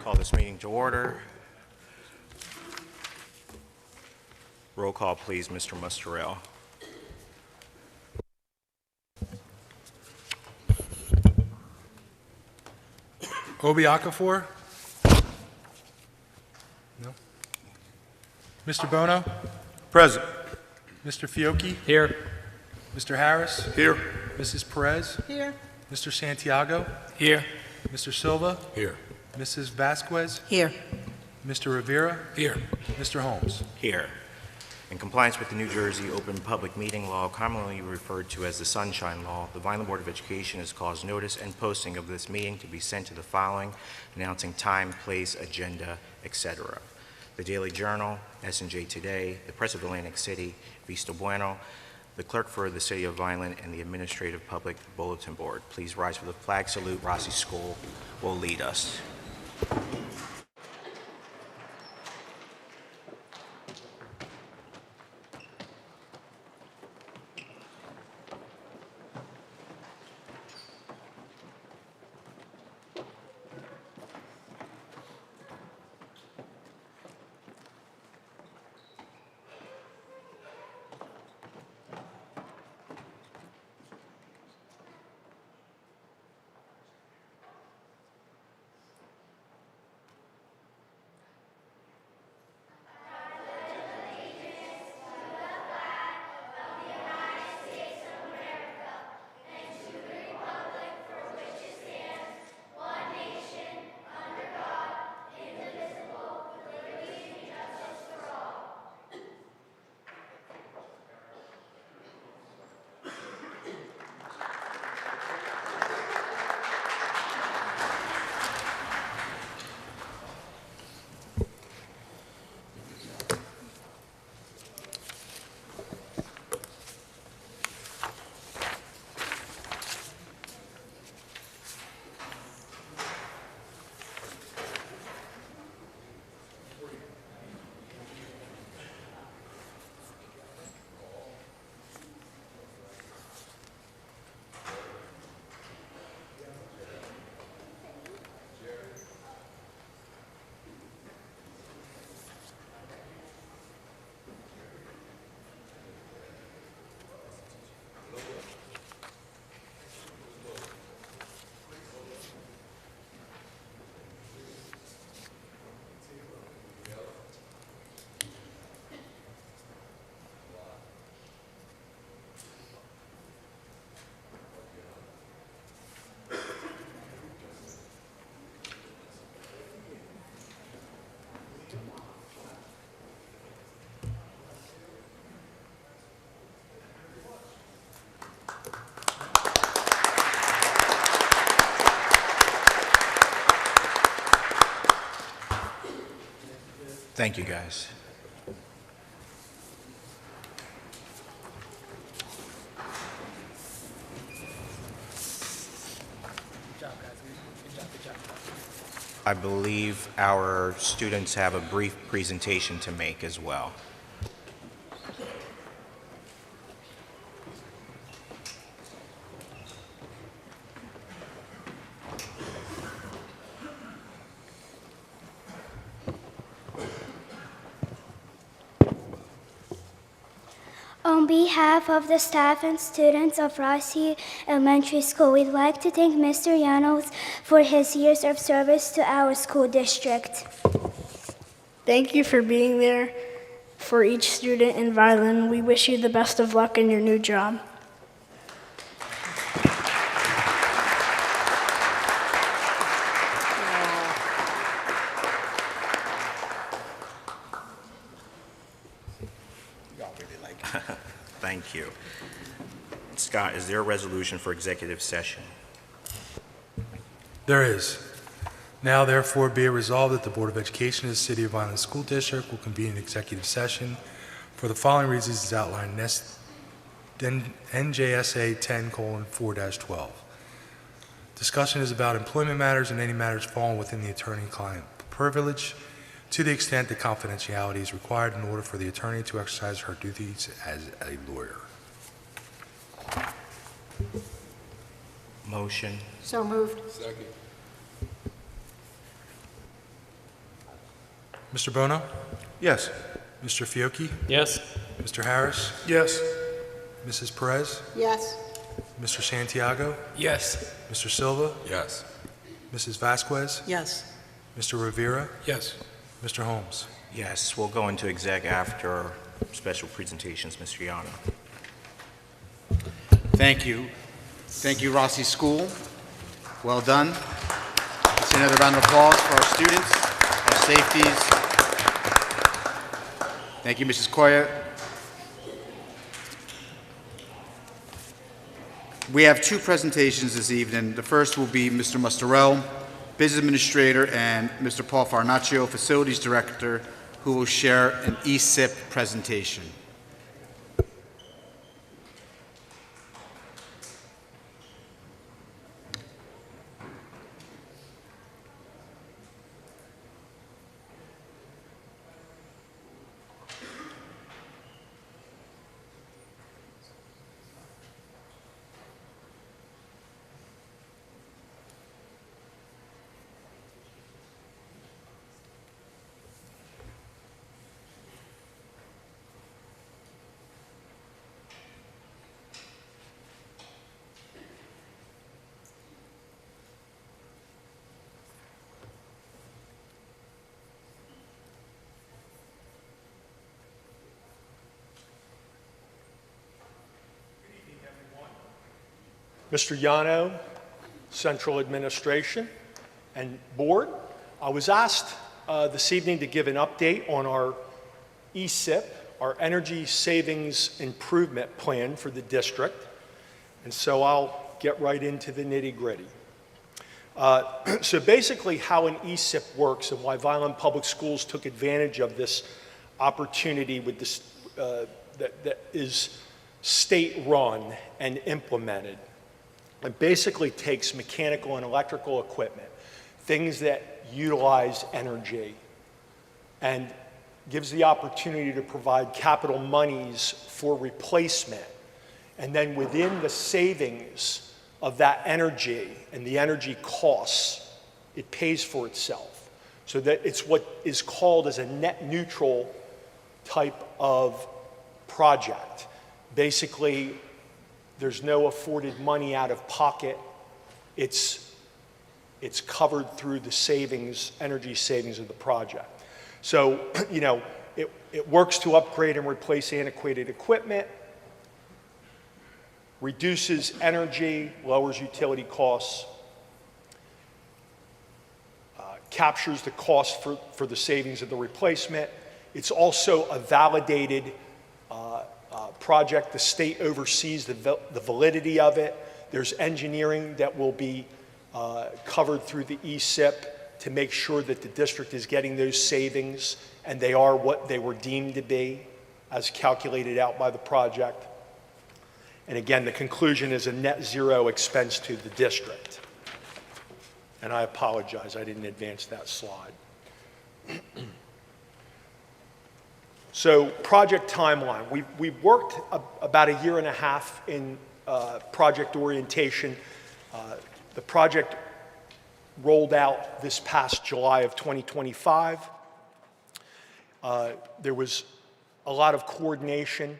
Call this meeting to order. Roll call, please, Mr. Mustarell. Obi Okafor? No. Mr. Bono? Present. Mr. Fiocchi? Here. Mr. Harris? Here. Mrs. Perez? Here. Mr. Santiago? Here. Mr. Silva? Here. Mrs. Vasquez? Here. Mr. Rivera? Here. Mr. Holmes? Here. In compliance with the New Jersey Open Public Meeting Law, commonly referred to as the Sunshine Law, the Vineland Board of Education has caused notice and posting of this meeting to be sent to the following, announcing time, place, agenda, etc. The Daily Journal, S&J Today, the Press of Atlantic City, Visto Bueno, the Clerk for the City of Vineland, and the Administrative Public Bulletin Board. Please rise for the flag salute. Rossi School will lead us. Thank you, guys. I believe our students have a brief presentation to make as well. On behalf of the staff and students of Rossi Elementary School, we'd like to thank Mr. Llanos for his years of service to our school district. Thank you for being there for each student in Vineland. We wish you the best of luck in your new job. Thank you. Scott, is there a resolution for executive session? There is. Now, therefore, be it resolved that the Board of Education of the City of Vineland School District will convene an executive session for the following reasons as outlined in NJSA 10:4-12. Discussion is about employment matters and any matters falling within the attorney-client privilege to the extent that confidentiality is required in order for the attorney to exercise her duties as a lawyer. Motion. So moved. Second. Mr. Bono? Yes. Mr. Fiocchi? Yes. Mr. Harris? Yes. Mrs. Perez? Yes. Mr. Santiago? Yes. Mr. Silva? Yes. Mrs. Vasquez? Yes. Mr. Rivera? Yes. Mr. Holmes? Yes, we'll go into exec after special presentations, Mr. Yano. Thank you. Thank you, Rossi School. Well done. Let's see another round of applause for our students, our safeties. Thank you, Mrs. Koya. We have two presentations this evening. The first will be Mr. Mustarell, Business Administrator, and Mr. Paul Farnaccio, Facilities Director, who will share an ESIP presentation. Mr. Yano, Central Administration, and Board, I was asked this evening to give an update on our ESIP, our Energy Savings Improvement Plan for the district, and so I'll get right into the nitty-gritty. So basically how an ESIP works and why Vineland Public Schools took advantage of this opportunity with this, that is state-run and implemented. It basically takes mechanical and electrical equipment, things that utilize energy, and gives the opportunity to provide capital monies for replacement. And then within the savings of that energy and the energy costs, it pays for itself. So that it's what is called as a net neutral type of project. Basically, there's no afforded money out of pocket. It's covered through the savings, energy savings of the project. So, you know, it works to upgrade and replace antiquated equipment, reduces energy, lowers utility costs, captures the cost for the savings of the replacement. It's also a validated project. The state oversees the validity of it. There's engineering that will be covered through the ESIP to make sure that the district is getting those savings and they are what they were deemed to be as calculated out by the project. And again, the conclusion is a net zero expense to the district. And I apologize, I didn't advance that slide. So project timeline, we've worked about a year and a half in project orientation. The project rolled out this past July of 2025. There was a lot of coordination,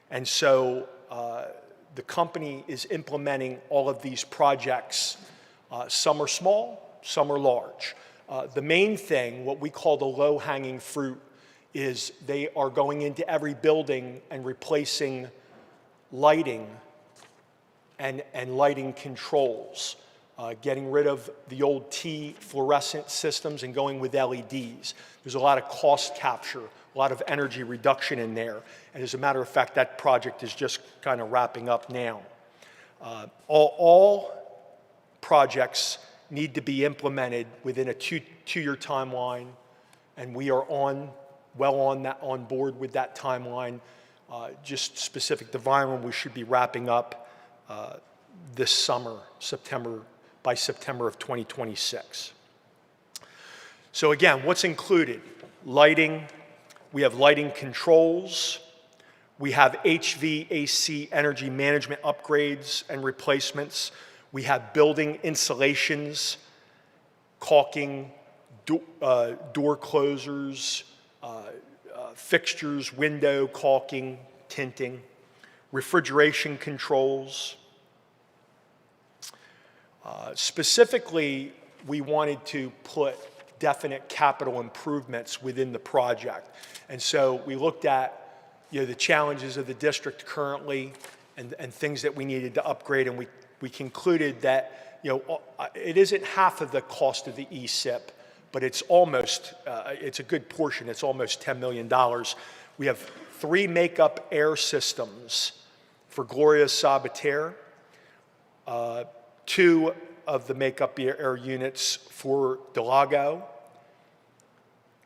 and so the company is implementing all of these projects. Some are small, some are large. The main thing, what we call the low-hanging fruit, is they are going into every building and replacing lighting and lighting controls, getting rid of the old T fluorescent systems and going with LEDs. There's a lot of cost capture, a lot of energy reduction in there. And as a matter of fact, that project is just kind of wrapping up now. All projects need to be implemented within a two-year timeline, and we are well on board with that timeline. Just specific to Vineland, we should be wrapping up this summer, by September of 2026. So again, what's included? Lighting, we have lighting controls, we have HVAC energy management upgrades and replacements, we have building insulations, caulking, door closers, fixtures, window caulking, tinting, refrigeration controls. Specifically, we wanted to put definite capital improvements within the project. And so we looked at the challenges of the district currently and things that we needed to upgrade, and we concluded that it isn't half of the cost of the ESIP, but it's almost, it's a good portion. It's almost $10 million. We have 3 makeup air systems for Gloria Sabater, 2 of the makeup air units for Delago,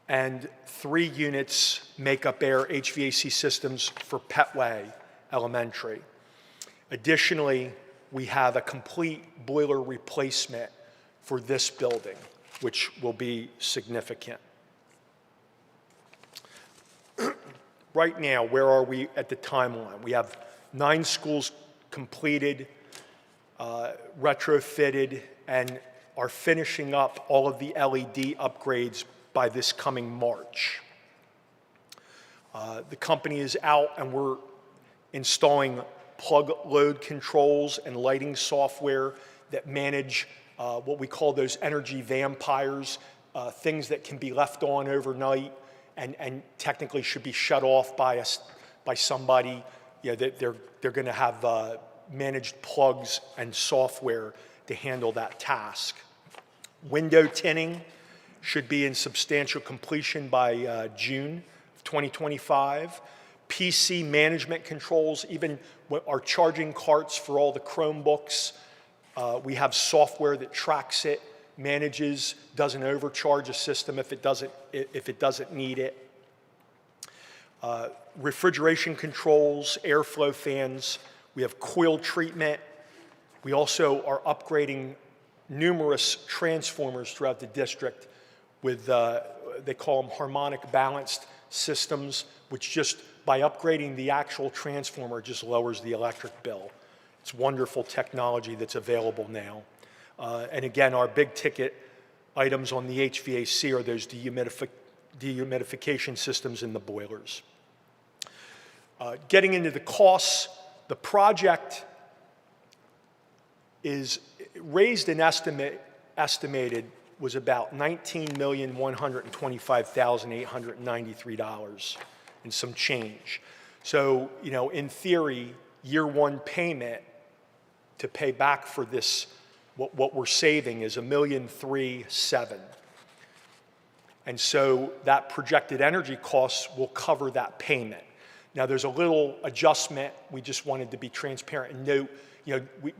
and 3 units makeup air HVAC systems for Petway Elementary. Additionally, we have a complete boiler replacement for this building, which will be significant. Right now, where are we at the timeline? We have 9 schools completed, retrofitted, and are finishing up all of the LED upgrades by this coming March. The company is out and we're installing plug load controls and lighting software that manage what we call those energy vampires, things that can be left on overnight and technically should be shut off by somebody. They're going to have managed plugs and software to handle that task. Window tinting should be in substantial completion by June of 2025. PC management controls, even our charging carts for all the Chromebooks. We have software that tracks it, manages, doesn't overcharge a system if it doesn't need it. Refrigeration controls, airflow fans. We have coil treatment. We also are upgrading numerous transformers throughout the district with, they call them harmonic balanced systems, which just by upgrading the actual transformer just lowers the electric bill. It's wonderful technology that's available now. And again, our big ticket items on the HVAC are those dehumidification systems in the boilers. Getting into the costs, the project is raised and estimated was about $19,125,893 and some change. So, in theory, year 1 payment to pay back for this, what we're saving is $1,307,000. And so that projected energy costs will cover that payment. Now, there's a little adjustment. We just wanted to be transparent and note,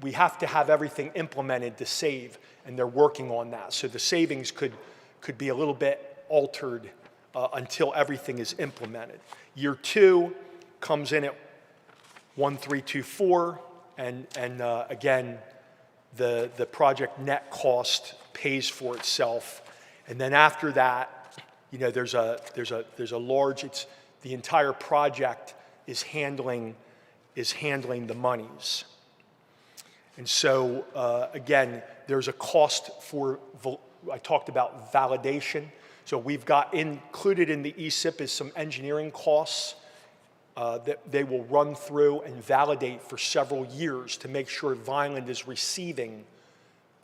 we have to have everything implemented to save, and they're working on that. So the savings could be a little bit altered until everything is implemented. Year 2 comes in at 1,324, and again, the project net cost pays for itself. And then after that, there's a large. The entire project is handling the monies. And so, again, there's a cost for, I talked about validation. So we've got included in the ESIP is some engineering costs that they will run through and validate for several years to make sure Vineland is receiving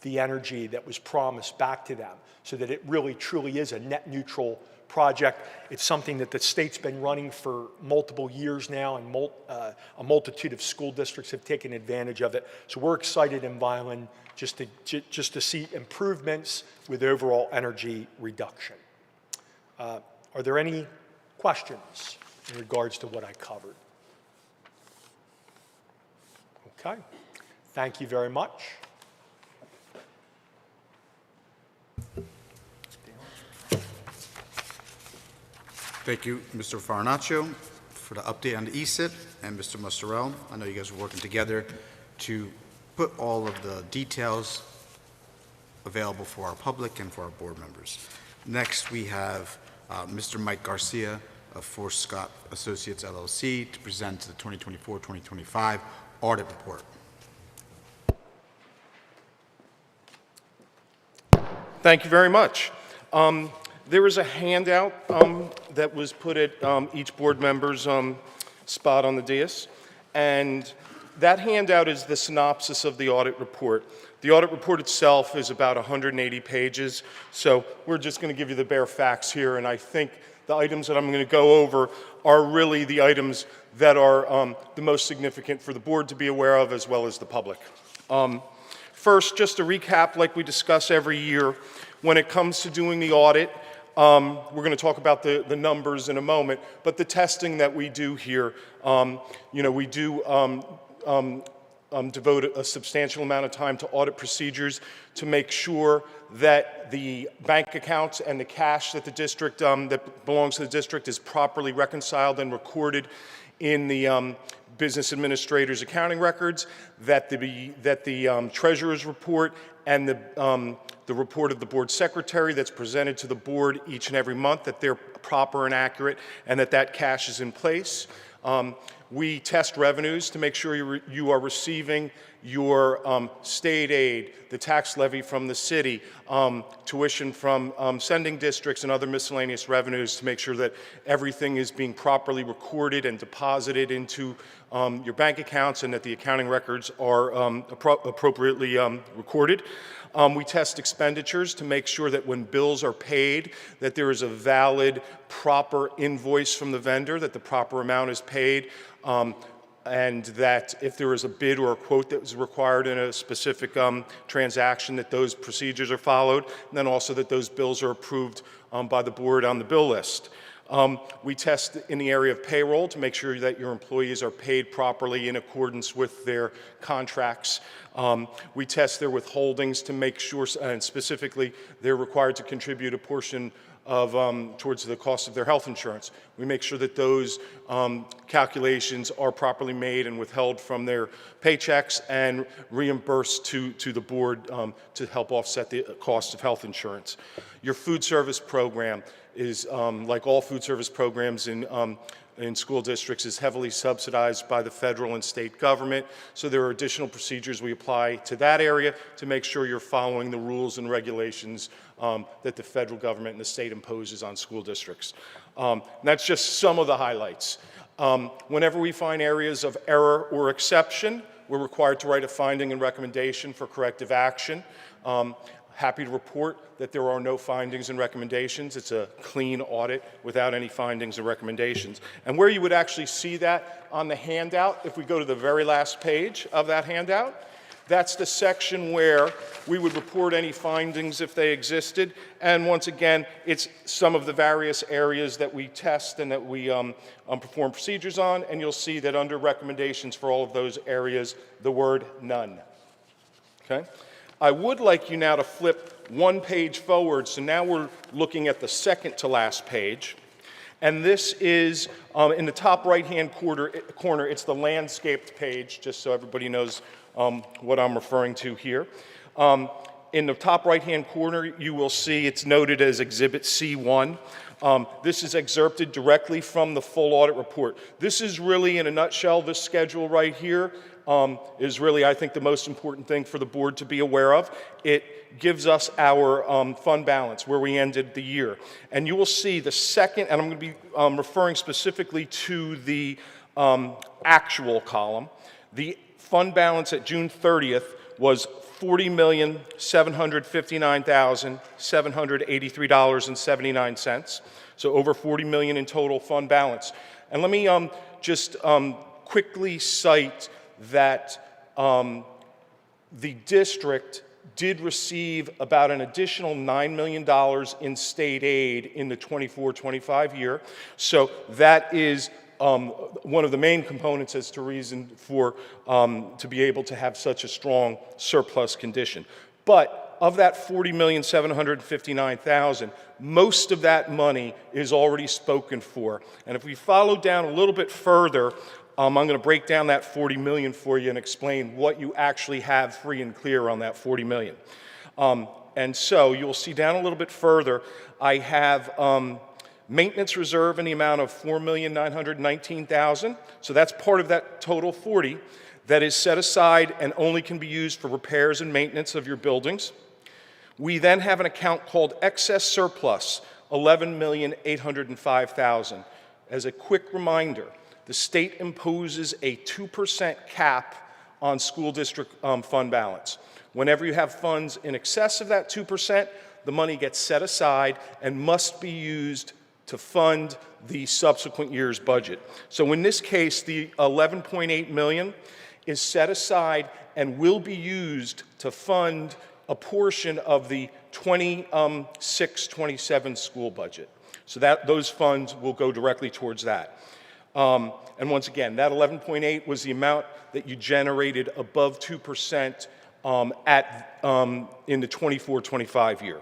the energy that was promised back to them so that it really, truly is a net neutral project. It's something that the state's been running for multiple years now, and a multitude of school districts have taken advantage of it. So we're excited in Vineland just to see improvements with overall energy reduction. Are there any questions in regards to what I covered? Okay. Thank you very much. Thank you, Mr. Farinaccio, for the update on the ESIP, and Mr. Mustarell. I know you guys are working together to put all of the details available for our public and for our board members. Next, we have Mr. Mike Garcia of Force Scott Associates, LLC, to present the 2024-2025 audit report. Thank you very much. There is a handout that was put at each board member's spot on the dais, and that handout is the synopsis of the audit report. The audit report itself is about 180 pages, so we're just going to give you the bare facts here, and I think the items that I'm going to go over are really the items that are the most significant for the board to be aware of, as well as the public. First, just to recap, like we discuss every year, when it comes to doing the audit, we're going to talk about the numbers in a moment, but the testing that we do here, we do devote a substantial amount of time to audit procedures to make sure that the bank accounts and the cash that the district, that belongs to the district is properly reconciled and recorded in the business administrator's accounting records, that the treasurer's report and the report of the board secretary that's presented to the board each and every month, that they're proper and accurate, and that cash is in place. We test revenues to make sure you are receiving your state aid, the tax levy from the city, tuition from sending districts, and other miscellaneous revenues to make sure that everything is being properly recorded and deposited into your bank accounts, and that the accounting records are appropriately recorded. We test expenditures to make sure that when bills are paid, that there is a valid, proper invoice from the vendor, that the proper amount is paid, and that if there is a bid or a quote that was required in a specific transaction, that those procedures are followed, and then also that those bills are approved by the board on the bill list. We test in the area of payroll to make sure that your employees are paid properly in accordance with their contracts. We test their withholdings to make sure, and specifically, they're required to contribute a portion of towards the cost of their health insurance. We make sure that those calculations are properly made and withheld from their paychecks and reimbursed to the board to help offset the cost of health insurance. Your food service program is, like all food service programs in school districts, is heavily subsidized by the federal and state government. So there are additional procedures we apply to that area to make sure you're following the rules and regulations that the federal government and the state imposes on school districts. And that's just some of the highlights. Whenever we find areas of error or exception, we're required to write a finding and recommendation for corrective action. Happy to report that there are no findings and recommendations. It's a clean audit without any findings or recommendations. And where you would actually see that on the handout, if we go to the very last page of that handout, that's the section where we would report any findings if they existed. And once again, it's some of the various areas that we test and that we perform procedures on. And you'll see that under recommendations for all of those areas, the word none. Okay? I would like you now to flip one page forward. So now we're looking at the second to last page. And this is in the top right-hand corner, it's the landscaped page, just so everybody knows what I'm referring to here. In the top right-hand corner, you will see it's noted as Exhibit C1. This is excerpted directly from the full audit report. This is really, in a nutshell, this schedule right here is really, I think, the most important thing for the board to be aware of. It gives us our fund balance, where we ended the year. And you will see the second, and I'm going to be referring specifically to the actual column. The fund balance at June 30th was $40,759,783.79. So over $40 million in total fund balance. And let me just quickly cite that the district did receive about an additional $9 million in state aid in the 24-25 year. So that is one of the main components as to reason for to be able to have such a strong surplus condition. But of that $40,759,000, most of that money is already spoken for. And if we follow down a little bit further, I'm going to break down that $40 million for you and explain what you actually have free and clear on that $40 million. And so you'll see down a little bit further, I have maintenance reserve in the amount of $4,919,000. So that's part of that total 40 that is set aside and only can be used for repairs and maintenance of your buildings. We then have an account called excess surplus, $11,805,000. As a quick reminder, the state imposes a 2% cap on school district fund balance. Whenever you have funds in excess of that 2%, the money gets set aside and must be used to fund the subsequent year's budget. So in this case, the $11.8 million is set aside and will be used to fund a portion of the 26-27 school budget. So those funds will go directly towards that. And once again, that 11.8 was the amount that you generated above 2% in the 24-25 year.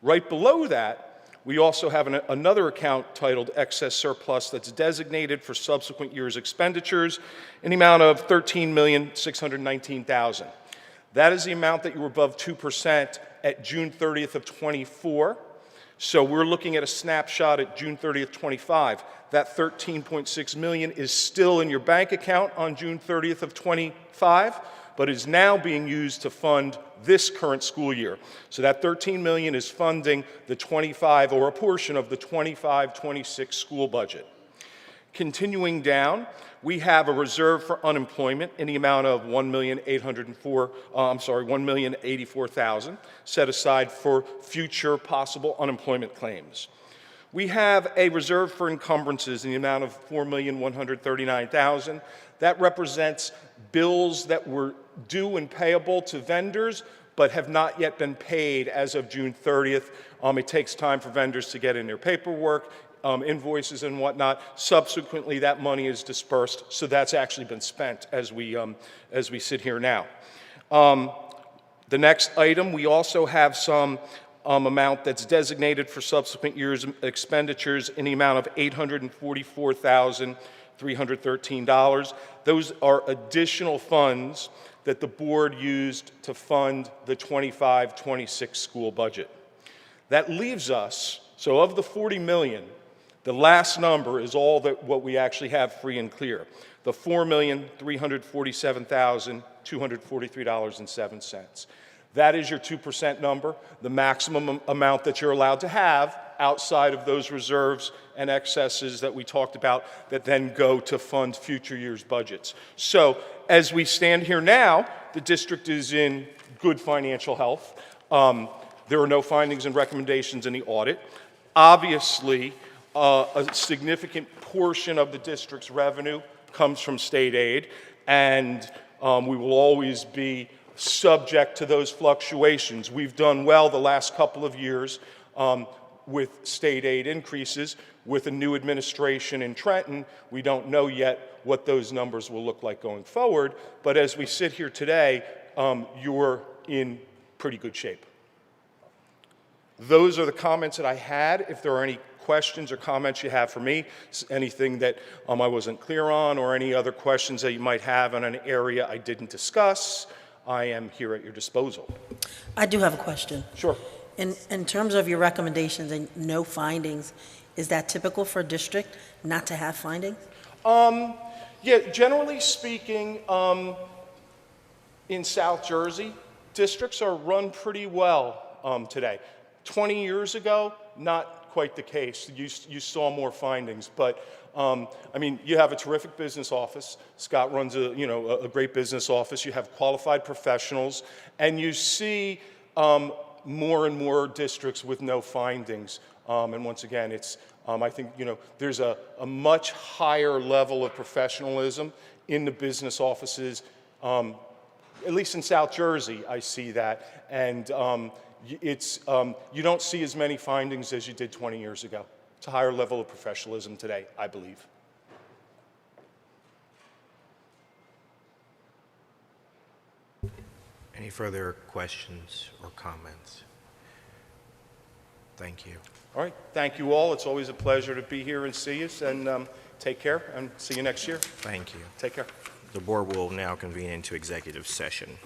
Right below that, we also have another account titled excess surplus that's designated for subsequent years' expenditures in the amount of $13,619,000. That is the amount that you were above 2% at June 30th of 24. So we're looking at a snapshot at June 30th, 25. That $13.6 million is still in your bank account on June 30th of 25, but is now being used to fund this current school year. So that $13 million is funding the 25, or a portion of the 25-26 school budget. Continuing down, we have a reserve for unemployment in the amount of $1,084,000 set aside for future possible unemployment claims. We have a reserve for encumbrances in the amount of $4,139,000. That represents bills that were due and payable to vendors but have not yet been paid as of June 30th. It takes time for vendors to get in their paperwork, invoices and whatnot. Subsequently, that money is dispersed, so that's actually been spent as we sit here now. The next item, we also have some amount that's designated for subsequent years' expenditures in the amount of $844,313. Those are additional funds that the board used to fund the 25-26 school budget. That leaves us, so of the $40 million, the last number is all that what we actually have free and clear, the $4,347,243.07. That is your 2% number, the maximum amount that you're allowed to have outside of those reserves and excesses that we talked about that then go to fund future years' budgets. So as we stand here now, the district is in good financial health. There are no findings and recommendations in the audit. Obviously, a significant portion of the district's revenue comes from state aid, and we will always be subject to those fluctuations. We've done well the last couple of years with state aid increases. With a new administration in Trenton, we don't know yet what those numbers will look like going forward, but as we sit here today, you're in pretty good shape. Those are the comments that I had. If there are any questions or comments you have for me, anything that I wasn't clear on, or any other questions that you might have on an area I didn't discuss, I am here at your disposal. I do have a question. Sure. In terms of your recommendations and no findings, is that typical for a district not to have findings? Yeah, generally speaking, in South Jersey, districts are run pretty well today. 20 years ago, not quite the case. You saw more findings, but I mean, you have a terrific business office. Scott runs a great business office. You have qualified professionals, and you see more and more districts with no findings. And once again, it's I think there's a much higher level of professionalism in the business offices. At least in South Jersey, I see that, and you don't see as many findings as you did 20 years ago. It's a higher level of professionalism today, I believe. Any further questions or comments? Thank you. All right, thank you all. It's always a pleasure to be here and see you, and take care, and see you next year. Thank you. Take care. The board will now convene into executive session.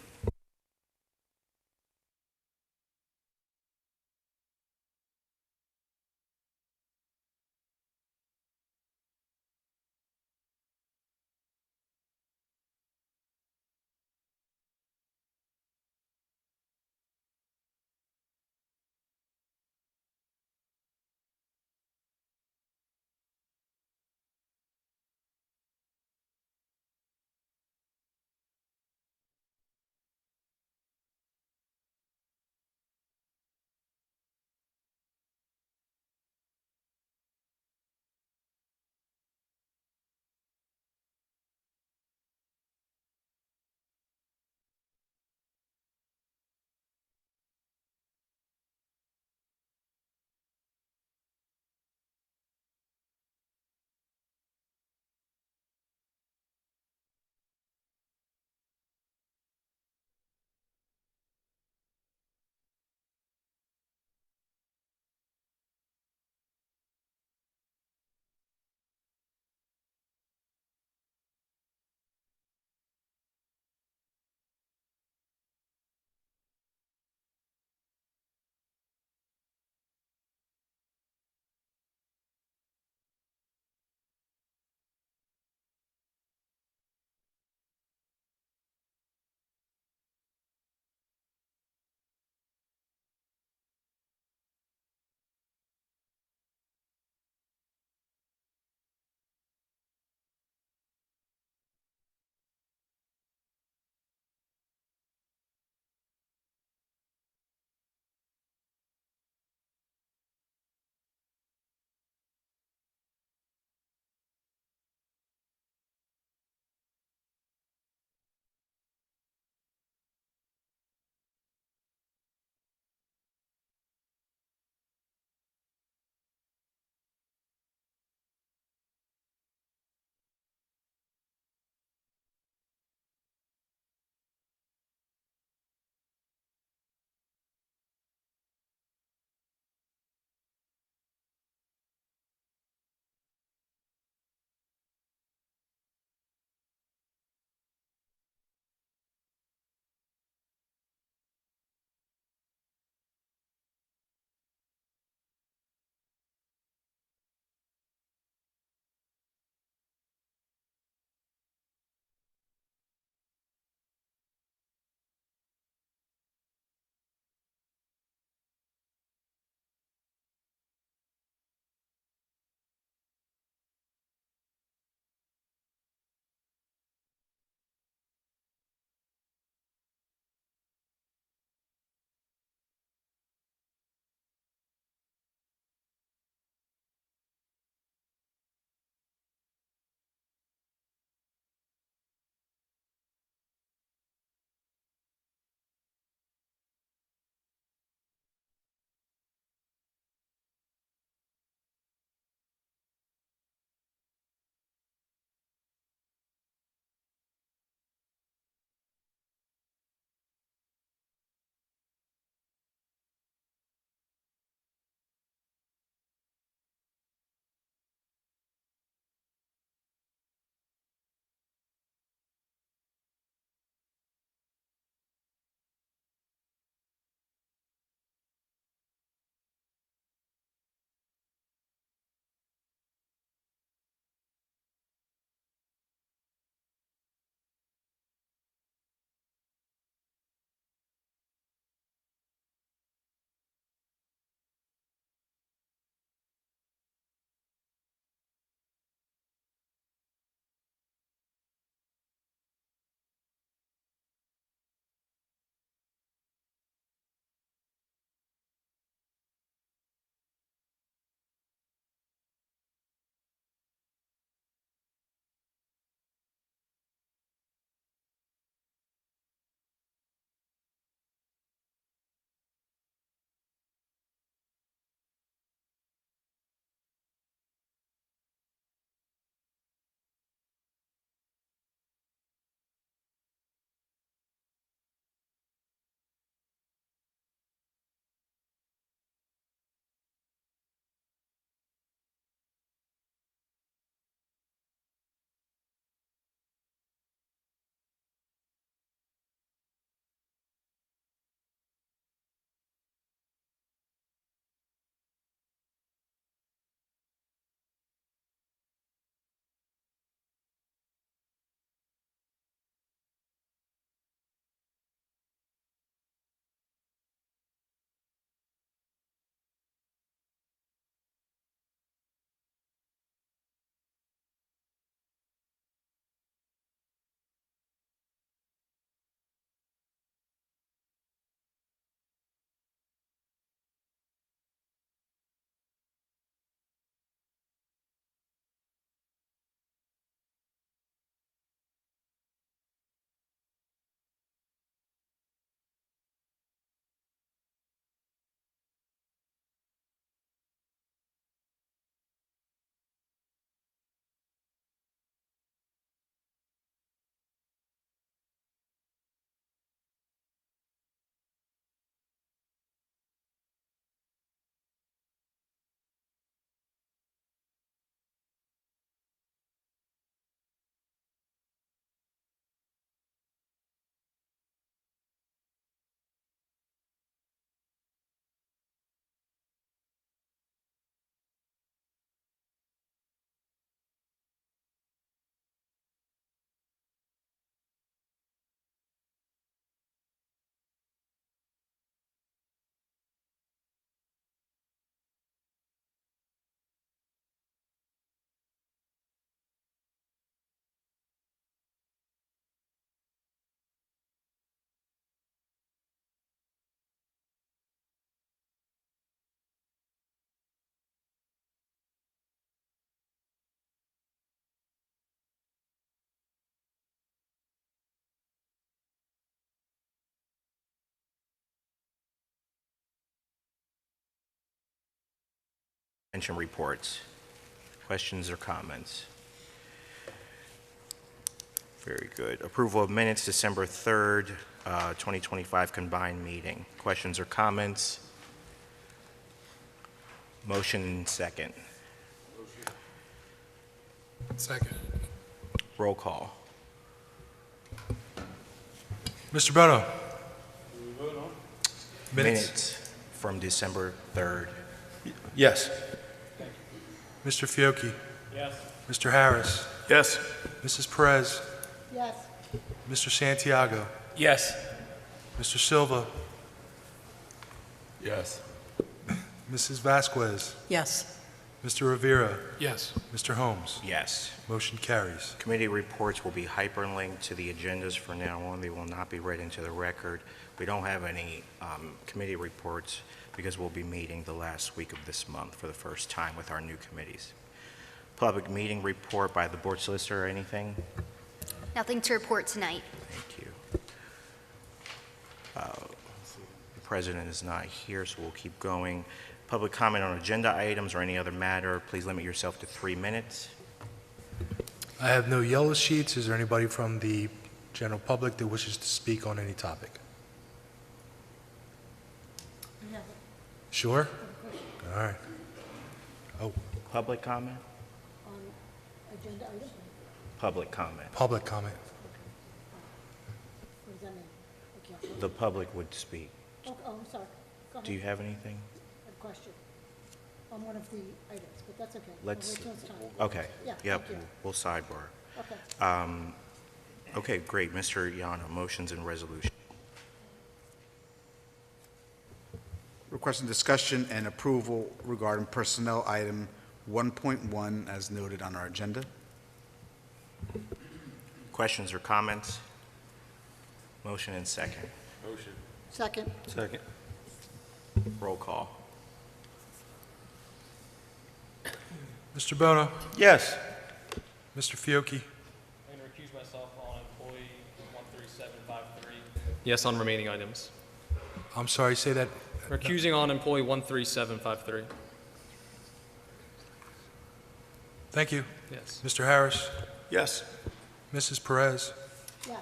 Pension reports. Questions or comments? Very good. Approval of minutes, December 3rd, 2025 combined meeting. Questions or comments? Motion second. Second. Roll call. Mr. Bono? Minutes from December 3rd. Yes. Mr. Fiocchi? Yes. Mr. Harris? Yes. Mrs. Perez? Yes. Mr. Santiago? Yes. Mr. Silva? Yes. Mrs. Vasquez? Yes. Mr. Rivera? Yes. Mr. Holmes? Yes. Motion carries. Committee reports will be hyperlinked to the agendas from now on. They will not be read into the record. We don't have any committee reports because we'll be meeting the last week of this month for the first time with our new committees. Public meeting report by the board solicitor, anything? Nothing to report tonight. Thank you. The president is not here, so we'll keep going. Public comment on agenda items or any other matter, please limit yourself to 3 minutes. I have no yellow sheets. Is there anybody from the general public that wishes to speak on any topic? Sure? All right. Oh, Public comment? Public comment. public comment. What does that mean? Okay. The public would speak. Oh, I'm sorry. Go ahead. Do you have anything? I have a question on one of the items, but that's okay. Let's, We'll wait till it's time. okay. Yeah, Yep, thank you. we'll sidebar. Okay. Okay, great. Mr. Yano, motions and resolution. Requesting discussion and approval regarding personnel item 1.1 as noted on our agenda. Questions or comments? Motion and second. Second. Second. Roll call. Mr. Bono? Yes. Mr. Fiocchi? I'm going to recuse myself on employee 13753. Yes, on remaining items. I'm sorry, say that. Recusing on employee 13753. Thank you. Yes. Mr. Harris? Yes. Mrs. Perez? Yes.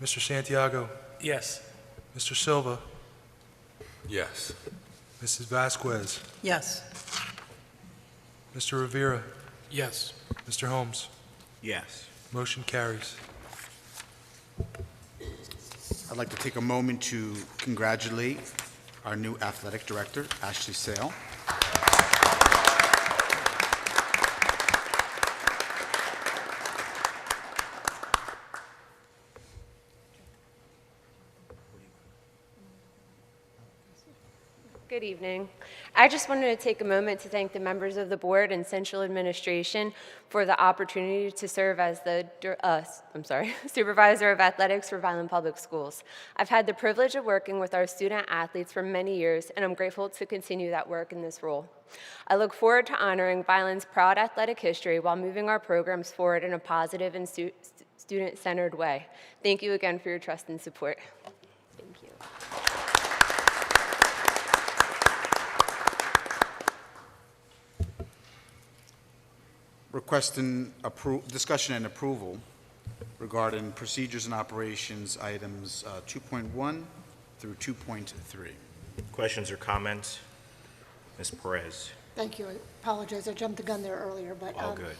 Mr. Santiago? Yes. Mr. Silva? Yes. Mrs. Vasquez? Yes. Mr. Rivera? Yes. Mr. Holmes? Yes. Motion carries. I'd like to take a moment to congratulate our new athletic director, Ashley Sale. Good evening. I just wanted to take a moment to thank the members of the board and central administration for the opportunity to serve as the supervisor of athletics for Vineland Public Schools. I've had the privilege of working with our student athletes for many years, and I'm grateful to continue that work in this role. I look forward to honoring Vineland's proud athletic history while moving our programs forward in a positive and student-centered way. Thank you again for your trust and support. Thank you. Requesting discussion and approval regarding procedures and operations items 2.1 through 2.3. Questions or comments? Ms. Perez? Thank you. I apologize. I jumped the gun there earlier, but. All good.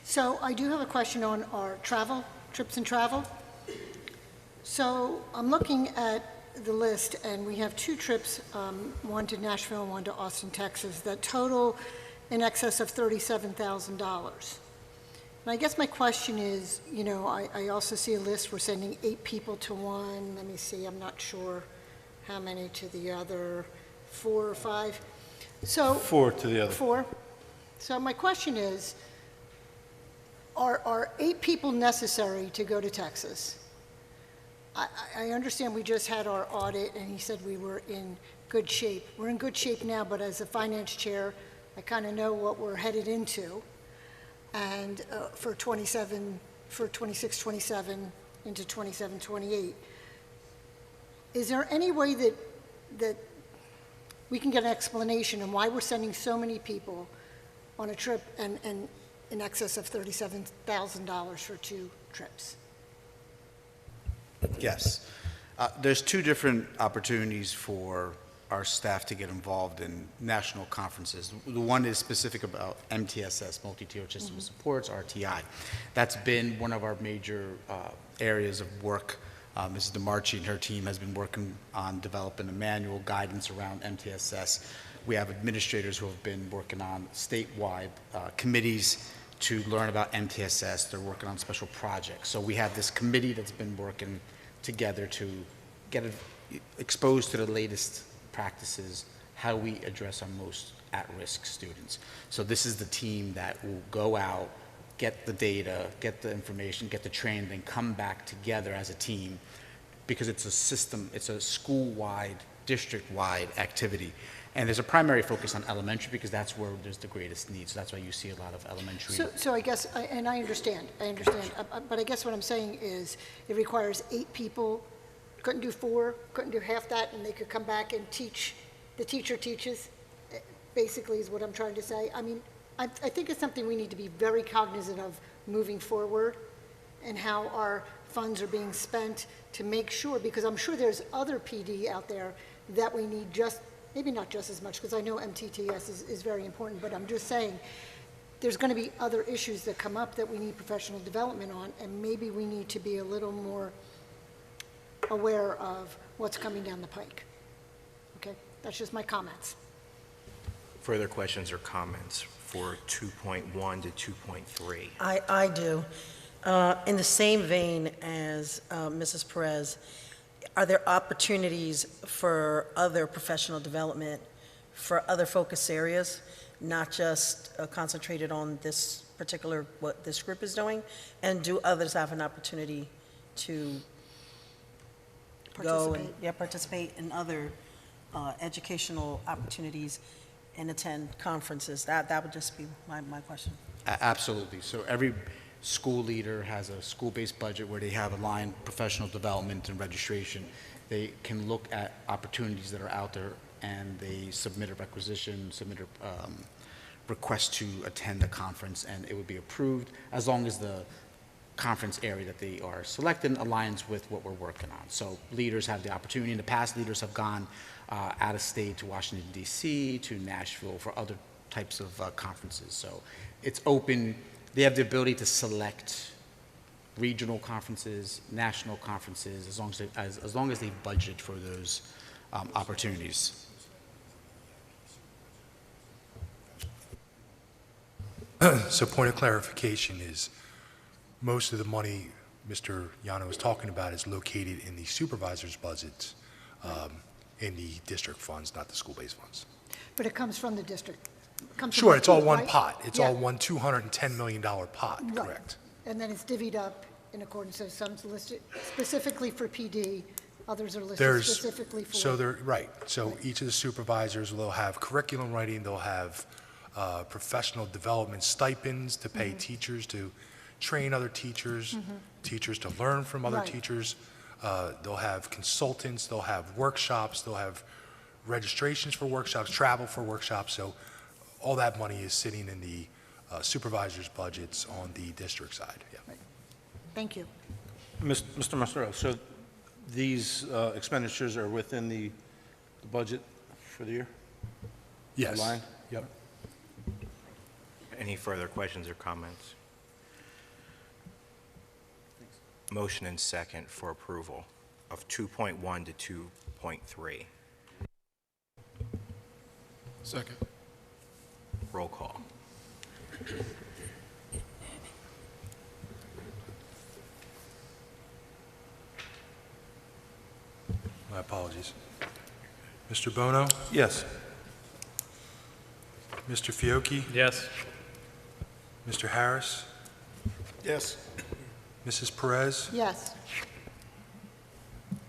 So I do have a question on our travel, trips and travel. So I'm looking at the list, and we have 2 trips, one to Nashville and one to Austin, Texas, that total in excess of $37,000. And I guess my question is, you know, I also see a list, we're sending 8 people to one. Let me see, I'm not sure how many to the other, 4 or 5. So 4 to the other. 4. So my question is, are 8 people necessary to go to Texas? I understand we just had our audit, and he said we were in good shape. We're in good shape now, but as a finance chair, I kind of know what we're headed into, and for 26, 27, into 27, 28. Is there any way that we can get an explanation on why we're sending so many people on a trip and in excess of $37,000 for 2 trips. Yes. There's 2 different opportunities for our staff to get involved in national conferences. The one is specific about MTSS, Multi-Tiered System of Supports, RTI. That's been one of our major areas of work. Mrs. DeMarchi and her team has been working on developing a manual guidance around MTSS. We have administrators who have been working on statewide committees to learn about MTSS. They're working on special projects. So we have this committee that's been working together to get exposed to the latest practices, how we address our most at-risk students. So this is the team that will go out, get the data, get the information, get the training, then come back together as a team, because it's a system, it's a school-wide, district-wide activity. And there's a primary focus on elementary because that's where there's the greatest need. So that's why you see a lot of elementary. So I guess, and I understand, but I guess what I'm saying is it requires 8 people, couldn't do 4, couldn't do half that, and they could come back and teach, the teacher teaches, basically is what I'm trying to say. I mean, I think it's something we need to be very cognizant of moving forward and how our funds are being spent to make sure, because I'm sure there's other PD out there that we need just, maybe not just as much, because I know MTTS is very important, but I'm just saying there's going to be other issues that come up that we need professional development on, and maybe we need to be a little more aware of what's coming down the pike. Okay, that's just my comments. Further questions or comments for 2.1 to 2.3? I do. In the same vein as Mrs. Perez, are there opportunities for other professional development for other focus areas, not just concentrated on this particular, what this group is doing? And do others have an opportunity to go and participate in other educational opportunities and attend conferences? That would just be my question. Absolutely. So every school leader has a school-based budget where they have aligned professional development and registration. They can look at opportunities that are out there, and they submit a requisition, submit a request to attend the conference, and it would be approved as long as the conference area that they are selecting aligns with what we're working on. So leaders have the opportunity. In the past, leaders have gone out of state to Washington, D.C., to Nashville for other types of conferences. So it's open. They have the ability to select regional conferences, national conferences, as long as they budget for those opportunities. So point of clarification is most of the money Mr. Yano is talking about is located in the supervisor's budgets, in the district funds, not the school-based funds. But it comes from the district. Sure, it's all one right? pot. It's Yeah. all one $210 million pot, Right. correct? And then it's divvied up in accordance, so some's listed specifically for PD, others are listed There's, specifically for. so they're, right, so each of the supervisors will have curriculum writing, they'll have professional development stipends to pay teachers to train other teachers, teachers to learn from other Right. teachers. They'll have consultants, they'll have workshops, they'll have registrations for workshops, travel for workshops. So all that money is sitting in the supervisor's budgets on the district side. Yeah. Thank you. Mr. Mastrello, so these expenditures are within the budget for the year? Yes. Line? Yep. Any further questions or comments? Motion and second for approval of 2.1 to 2.3. Second. Roll call. My apologies. Mr. Bono? Yes. Mr. Fiocchi? Yes. Mr. Harris? Yes. Mrs. Perez? Yes.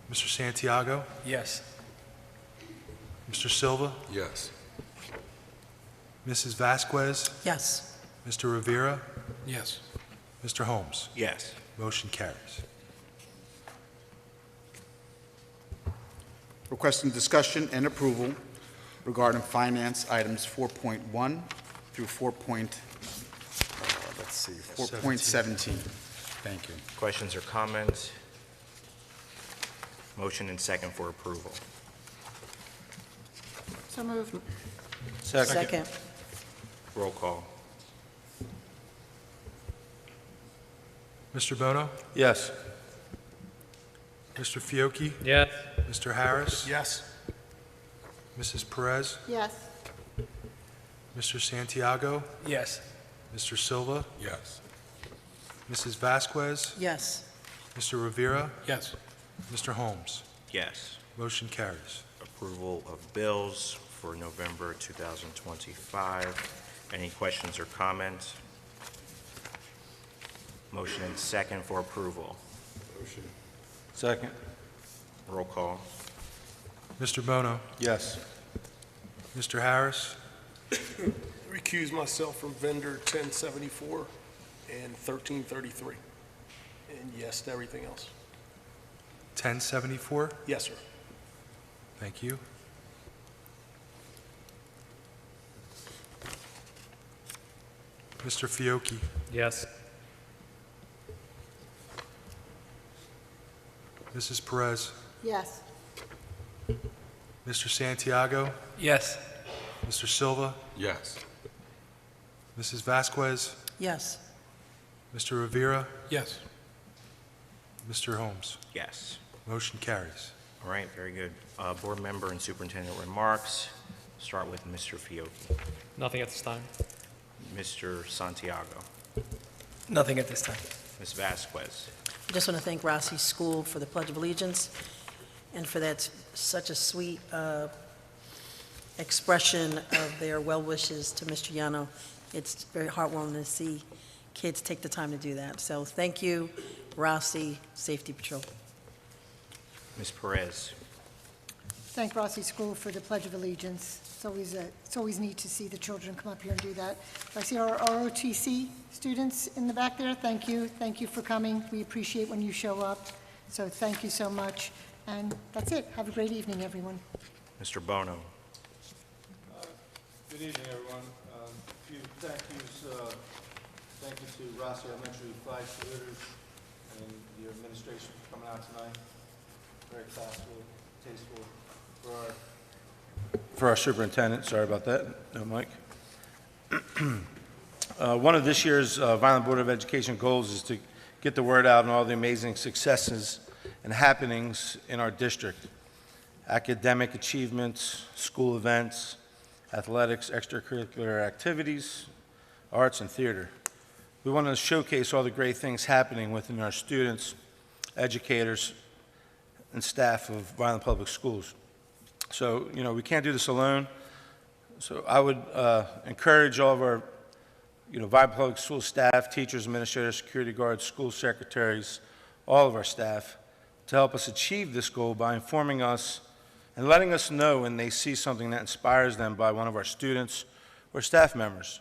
Mr. Santiago? Yes. Mr. Silva? Yes. Mrs. Vasquez? Yes. Mr. Rivera? Yes. Mr. Holmes? Yes. Motion carries. Requesting discussion and approval regarding finance items 4.1 through 4.17. Thank you. Questions or comments? Motion and second for approval. So moved. Second. Roll call. Mr. Bono? Yes. Mr. Fiocchi? Yes. Mr. Harris? Yes. Mrs. Perez? Yes. Mr. Santiago? Yes. Mr. Silva? Yes. Mrs. Vasquez? Yes. Mr. Rivera? Yes. Mr. Holmes? Yes. Motion carries. Approval of bills for November 2025. Any questions or comments? Motion and second for approval. Second. Roll call. Mr. Bono? Yes. Mr. Harris? Recuse myself from vendor 1074 and 1333. And yes to everything else. 1074? Yes, sir. Thank you. Mr. Fiocchi? Yes. Mrs. Perez? Yes. Mr. Santiago? Yes. Mr. Silva? Yes. Mrs. Vasquez? Yes. Mr. Rivera? Yes. Mr. Holmes? Yes. Motion carries. All right, very good. Board member and superintendent remarks. Start with Mr. Fiocchi. Nothing at this time. Mr. Santiago. Nothing at this time. Ms. Vasquez. I just want to thank Rossi School for the Pledge of Allegiance and for that such a sweet expression of their well wishes to Mr. Yano. It's very heartwarming to see kids take the time to do that. So thank you, Rossi Safety Patrol. Ms. Perez. Thank Rossi School for the Pledge of Allegiance. It's always neat to see the children come up here and do that. I see our ROTC students in the back there. Thank you. Thank you for coming. We appreciate when you show up. So thank you so much. And that's it. Have a great evening, everyone. Mr. Bono. Good evening, everyone. A few thank yous. Thank you to Rossi Elementary flag saluters and the administration for coming out tonight. Very classful, tasteful for our superintendent. Sorry about that. No, Mike. One of this year's Vineland Board of Education goals is to get the word out on all the amazing successes and happenings in our district. Academic achievements, school events, athletics, extracurricular activities, arts, and theater. We want to showcase all the great things happening within our students, educators, and staff of Vineland Public Schools. So, we can't do this alone. So I would encourage all of our, Vineland Public School staff, teachers, administrators, security guards, school secretaries, all of our staff, to help us achieve this goal by informing us and letting us know when they see something that inspires them by one of our students or staff members.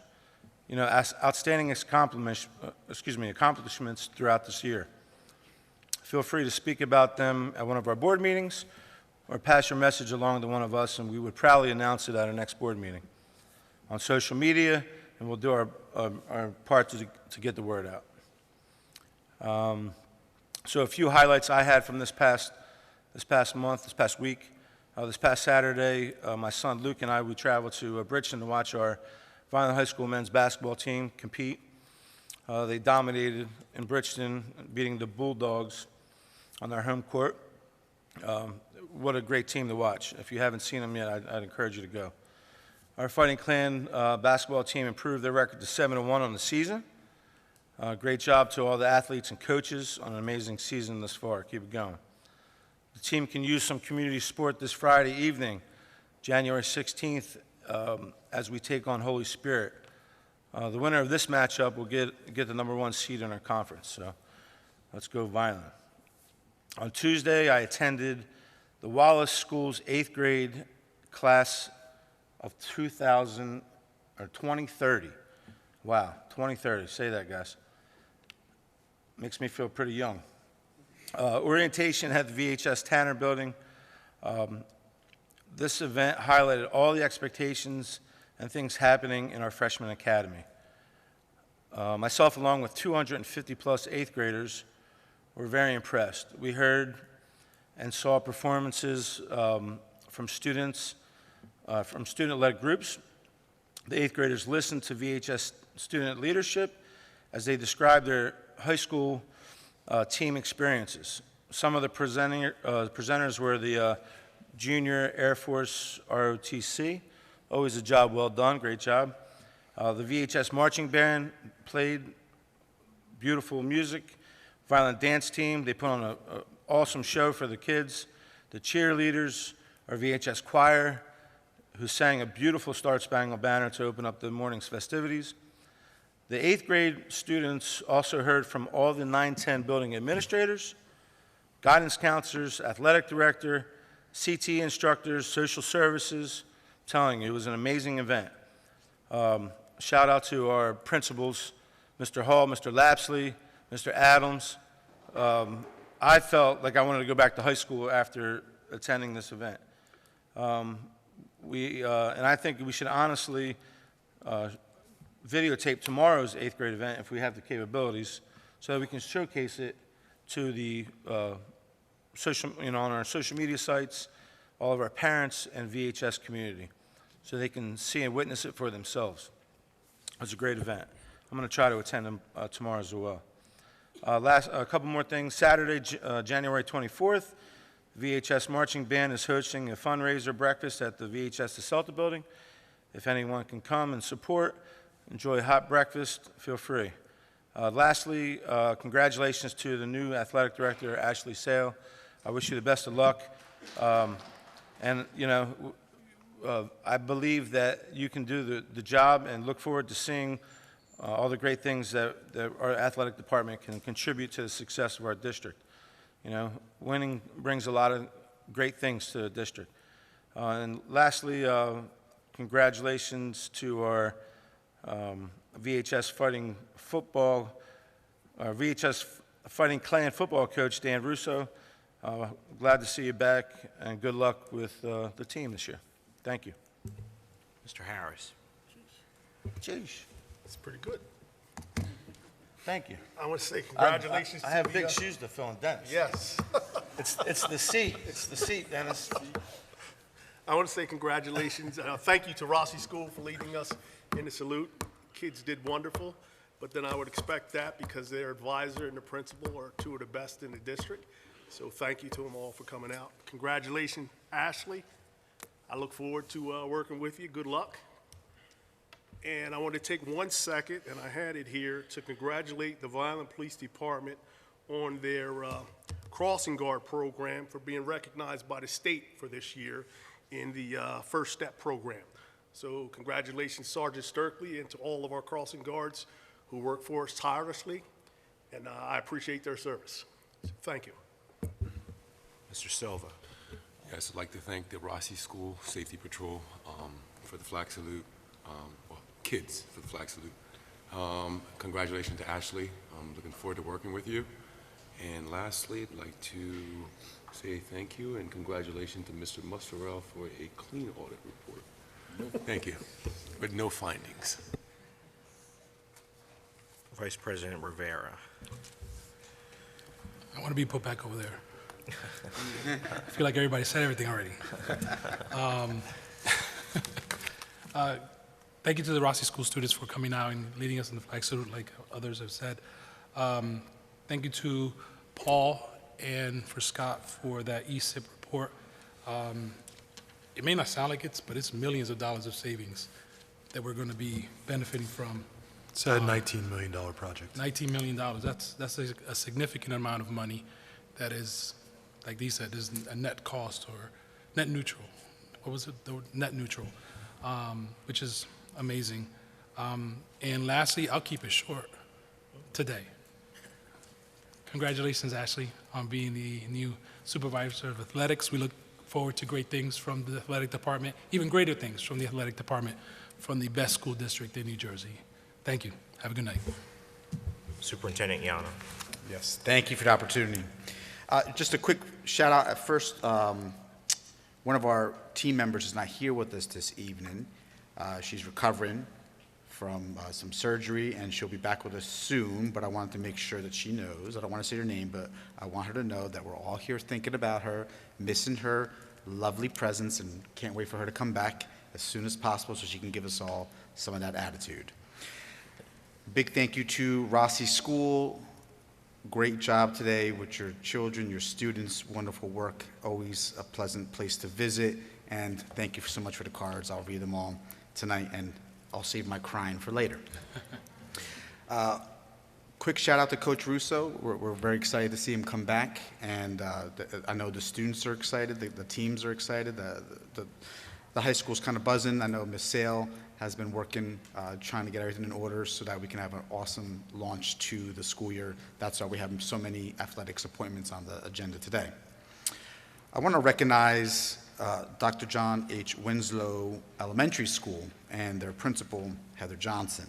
Outstanding accomplishments throughout this year. Feel free to speak about them at one of our board meetings or pass your message along to one of us, and we would proudly announce it at our next board meeting on social media, and we'll do our part to get the word out. So a few highlights I had from this past week. This past Saturday, my son Luke and I, we traveled to Bridgeton to watch our Vineland High School men's basketball team compete. They dominated in Bridgeton, beating the Bulldogs on their home court. What a great team to watch. If you haven't seen them yet, I'd encourage you to go. Our Fighting Clan basketball team improved their record to 7-1 on the season. Great job to all the athletes and coaches on an amazing season thus far. Keep it going. The team can use some community support this Friday evening, January 16th, as we take on Holy Spirit. The winner of this matchup will get the #1 seed in our conference. So let's go Vineland. On Tuesday, I attended the Wallace School's 8th grade class of 2030. Wow, 2030. Say that, guys. Makes me feel pretty young. Orientation at the VHS Tanner building. This event highlighted all the expectations and things happening in our freshman academy. Myself, along with 250-plus 8th graders, were very impressed. We heard and saw performances from students, from student-led groups. The 8th graders listened to VHS student leadership as they described their high school team experiences. Some of the presenters were the Junior Air Force ROTC. Always a job well done, great job. The VHS marching band played beautiful music. Violent dance team, they put on an awesome show for the kids. The cheerleaders, our VHS choir, who sang a beautiful Star Spangled Banner to open up the morning's festivities. The 8th grade students also heard from all the 9-10 building administrators, guidance counselors, athletic director, CT instructors, social services. I'm telling you, it was an amazing event. Shout out to our principals, Mr. Hall, Mr. Lapsley, Mr. Adams. I felt like I wanted to go back to high school after attending this event. And I think we should honestly videotape tomorrow's 8th grade event if we have the capabilities so that we can showcase it to the on our social media sites, all of our parents and VHS community, so they can see and witness it for themselves. It was a great event. I'm going to try to attend them tomorrow as well. A couple more things. Saturday, January 24th, VHS Marching Band is hosting a fundraiser breakfast at the VHS DeSelta building. If anyone can come and support, enjoy a hot breakfast, feel free. Lastly, congratulations to the new athletic director, Ashley Sale. I wish you the best of luck. And, I believe that you can do the job and look forward to seeing all the great things that our athletic department can contribute to the success of our district. Winning brings a lot of great things to the district. And lastly, congratulations to our VHS Fighting Clan football coach, Dan Russo. Glad to see you back, and good luck with the team this year. Thank you. Mr. Harris. Jeez. It's pretty good. Thank you. I want to say congratulations I to have the, big shoes to fill in, Dennis. Yes. It's the seat. It's the seat, Dennis. I want to say congratulations. Thank you to Rossi School for leading us in the salute. Kids did wonderful, but then I would expect that because their advisor and the principal are two of the best in the district. So thank you to them all for coming out. Congratulations, Ashley. I look forward to working with you. Good luck. And I want to take 1 second, and I had it here, to congratulate the Vineland Police Department on their crossing guard program for being recognized by the state for this year in the First Step program. So congratulations, Sergeant Sturkley, and to all of our crossing guards who work for us tirelessly, and I appreciate their service. So thank you. Mr. Silva. Yes, I'd like to thank the Rossi School Safety Patrol for the flag salute, well, kids for the flag salute. Congratulations to Ashley. I'm looking forward to working with you. And lastly, I'd like to say thank you and congratulations to Mr. Mustarell for a clean audit report. Thank you, but no findings. Vice President Rivera. I want to be put back over there. I feel like everybody said everything already. Thank you to the Rossi School students for coming out and leading us in the flag salute, like others have said. Thank you to Paul and for Scott for that ESIP report. It may not sound like it, but it's millions of dollars of savings that we're going to be benefiting from. It's a $19 million project. $19 million. That's a significant amount of money that is, like Dee said, is a net cost or net neutral. What was it? The net neutral, which is amazing. And lastly, I'll keep it short today. Congratulations, Ashley, on being the new supervisor of athletics. We look forward to great things from the athletic department, even greater things from the athletic department from the best school district in New Jersey. Thank you. Have a good night. Superintendent Yano. Yes, thank you for the opportunity. Just a quick shout out at first One of our team members is not here with us this evening. She's recovering from some surgery, and she'll be back with us soon, but I wanted to make sure that she knows. I don't want to say her name, but I want her to know that we're all here thinking about her, missing her lovely presence, and can't wait for her to come back as soon as possible so she can give us all some of that attitude. Big thank you to Rossi School. Great job today with your children, your students, wonderful work, always a pleasant place to visit, and thank you so much for the cards. I'll read them all tonight, and I'll save my crying for later. Quick shout out to Coach Russo. We're very excited to see him come back, and I know the students are excited, the teams are excited, the high school's kind of buzzing. I know Miss Sale has been working, trying to get everything in order so that we can have an awesome launch to the school year. That's why we have so many athletics appointments on the agenda today. I want to recognize Dr. John H. Winslow Elementary School and their principal, Heather Johnson.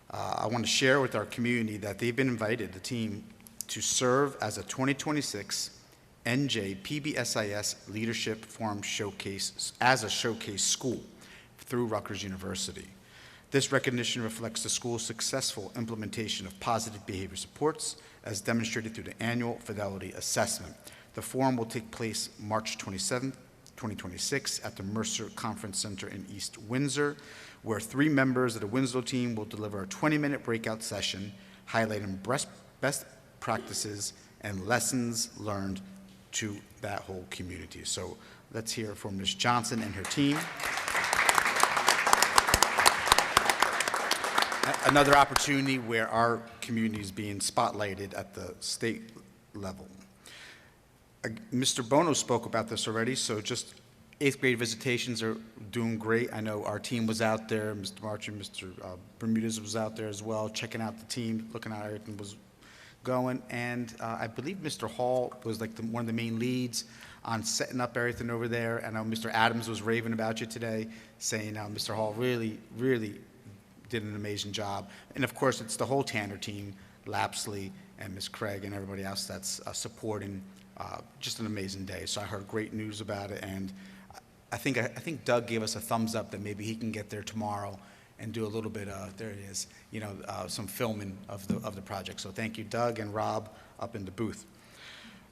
I want to share with our community that they've been invited, the team, to serve as a 2026 NJ PBSIS Leadership Forum Showcase as a showcase school through Rutgers University. This recognition reflects the school's successful implementation of positive behavior supports as demonstrated through the annual Fidelity Assessment. The forum will take place March 27th, 2026 at the Mercer Conference Center in East Windsor, where 3 members of the Winslow team will deliver a 20-minute breakout session highlighting best practices and lessons learned to that whole community. So let's hear from Ms. Johnson and her team. Another opportunity where our community is being spotlighted at the state level. Mr. Bono spoke about this already, so just 8th grade visitations are doing great. I know our team was out there, Mr. March and Mr. Bermudez was out there as well, checking out the team, looking at how everything was going. And I believe Mr. Hall was like one of the main leads on setting up everything over there. I know Mr. Adams was raving about you today, saying Mr. Hall really, really did an amazing job. And of course, it's the whole Tanner team, Lapsley and Ms. Craig and everybody else that's supporting just an amazing day. So I heard great news about it, and I think Doug gave us a thumbs up that maybe he can get there tomorrow and do a little bit of, there it is, some filming of the project. So thank you, Doug and Rob up in the booth.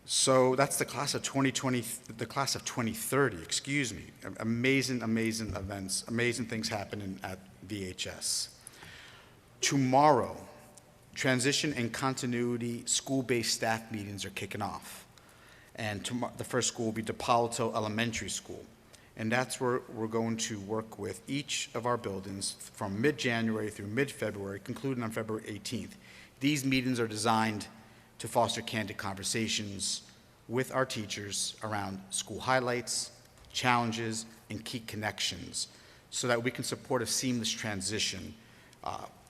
So that's the class of 2020, the class of 2030, excuse me. Amazing, amazing events, amazing things happening at VHS. Tomorrow, transition and continuity school-based staff meetings are kicking off. And the first school will be DePalto Elementary School. And that's where we're going to work with each of our buildings from mid-January through mid-February, concluding on February 18th. These meetings are designed to foster candid conversations with our teachers around school highlights, challenges, and key connections so that we can support a seamless transition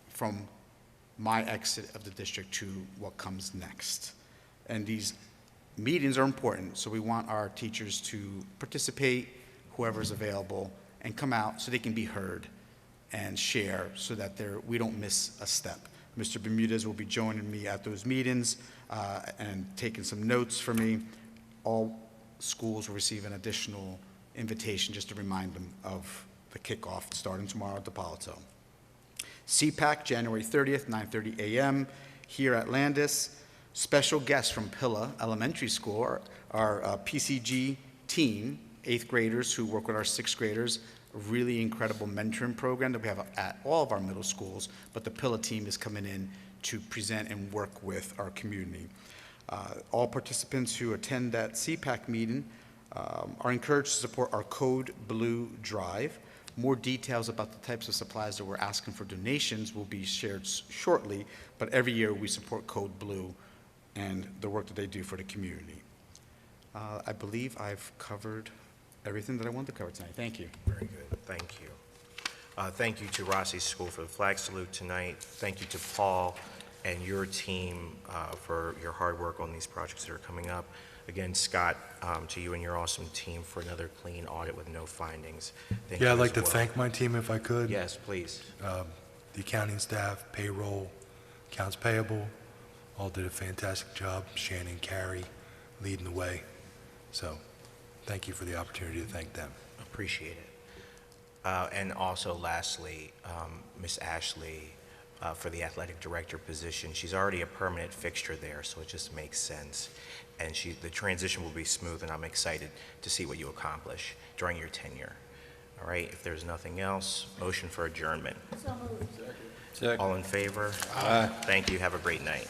from my exit of the district to what comes next. And these meetings are important, so we want our teachers to participate, whoever's available, and come out so they can be heard and share so that we don't miss a step. Mr. Bermudez will be joining me at those meetings and taking some notes for me. All schools will receive an additional invitation just to remind them of the kickoff starting tomorrow at DePalto. CPAC, January 30th, 9:30 a.m. here at Landis. Special guests from Pilla Elementary School, our PCG team, 8th graders who work with our 6th graders, a really incredible mentoring program that we have at all of our middle schools, but the Pilla team is coming in to present and work with our community. All participants who attend that CPAC meeting are encouraged to support our Code Blue Drive. More details about the types of supplies that we're asking for donations will be shared shortly, but every year we support Code Blue and the work that they do for the community. I believe I've covered everything that I wanted to cover tonight. Thank you. Very good. Thank you. Thank you to Rossi School for the flag salute tonight. Thank you to Paul and your team for your hard work on these projects that are coming up. Again, Scott, to you and your awesome team for another clean audit with no findings. Thank you I'd as like to well. thank my team if I could. Yes, please. The accounting staff, payroll, accounts payable, all did a fantastic job. Shannon, Carrie, leading the way. So thank you for the opportunity to thank them. Appreciate it. And also lastly, Ms. Ashley, for the athletic director position, she's already a permanent fixture there, so it just makes sense. And the transition will be smooth, and I'm excited to see what you accomplish during your tenure. All right, if there's nothing else, motion for adjournment. So moved. Second. All in favor? Aye. Thank you. Have a great night.